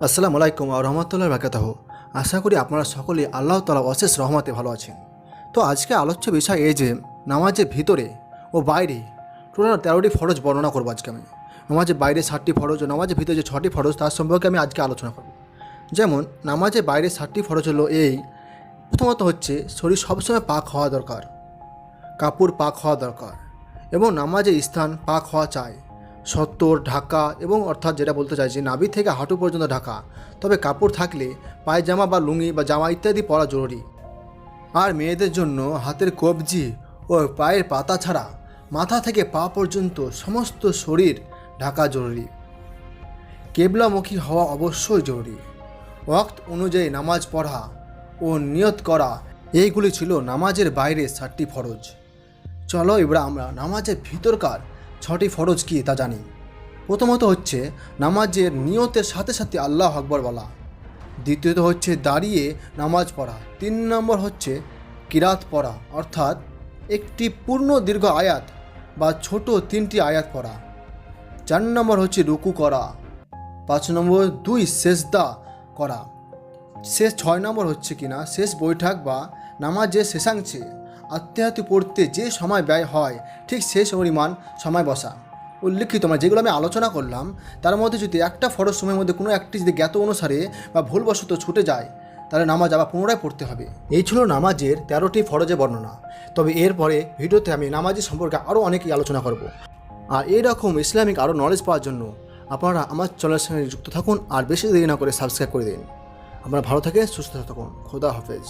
আসসালামু আলাইকুম ওয়া রাহমাতুল্লাহি ওয়া বারাকাতুহু। আশা করি আপনারা সকলেই আল্লাহ তাআলার অশেষ রহমতে ভালো আছেন। তো আজকে আলোচ্য বিষয় এই যে নামাজের ভিতরে ও বাইরে টোটাল 13টি ফরজ বর্ণনা করবো আজকে আমি। নামাজের বাইরে 7টি ফরজ ও নামাজের ভিতরে যে 6টি ফরজ তার সম্পর্কে আমি আজকে আলোচনা করব। যেমন নামাজের বাইরে 7টি ফরজ হলো এই। প্রথমত হচ্ছে শরীর সবসময় পাক হওয়া দরকার, কাপড় পাক হওয়া দরকার এবং নামাজের স্থান পাক হওয়া চাই। সত্তর ঢাকা এবং অর্থাৎ যেটা বলতে চাইছি নাভি থেকে হাঁটু পর্যন্ত ঢাকা, তবে কাপড় থাকলে পায়জামা বা লুঙ্গি বা জামা ইত্যাদি পরা জরুরি। আর মেয়েদের জন্য হাতের কবজি ও পায়ের পাতা ছাড়া মাথা থেকে পা পর্যন্ত সমস্ত শরীর ঢাকা জরুরি। কেবলামুখী হওয়া অবশ্যই জরুরি। ওয়াক্ত অনুযায়ী নামাজ পড়া ও নিয়ত করা, এইগুলি ছিল নামাজের বাইরে 7টি ফরজ। চলো এবার আমরা নামাজের ভিতরকার 6টি ফরজ কী তা জানি। প্রথমত হচ্ছে নামাজের নিয়তের সাথে সাথে আল্লাহ আকবর বলা। দ্বিতীয়ত হচ্ছে দাঁড়িয়ে নামাজ পড়া। 3 নম্বর হচ্ছে কিরাত পড়া, অর্থাৎ একটি পূর্ণ দীর্ঘ আয়াত বা ছোট 3টি আয়াত পড়া। 4 নম্বর হচ্ছে রুকু করা। 5 নম্বর 2 সেজদা করা। 6 নম্বর হচ্ছে কিনা শেষ বৈঠক বা নামাজের শেষাংশে আত্মীয়াতি পড়তে যে সময় ব্যয় হয় ঠিক শেষ পরিমাণ সময় বসা। উল্লেখিত যেগুলো আমি আলোচনা করলাম তার মধ্যে যদি একটা ফরজ সময়ের মধ্যে কোনো একটি যদি জ্ঞাত অনুসারে বা ভুলবশত ছুটে যায় তাহলে নামাজ আবার পুনরায় পড়তে হবে। এই ছিল নামাজের 13টি ফরজের বর্ণনা। তবে এরপরে ভিডিওতে আমি নামাজের সম্পর্কে আরও অনেকই আলোচনা করব। আর এইরকম ইসলামিক আরও নলেজ পাওয়ার জন্য আপনারা আমার চ্যানেলের সঙ্গে যুক্ত থাকুন আর বেশি দেরি না করে সাবস্ক্রাইব করে দিন। আপনারা ভালো থাকেন, সুস্থ থাকুন। খোদা হাফেজ।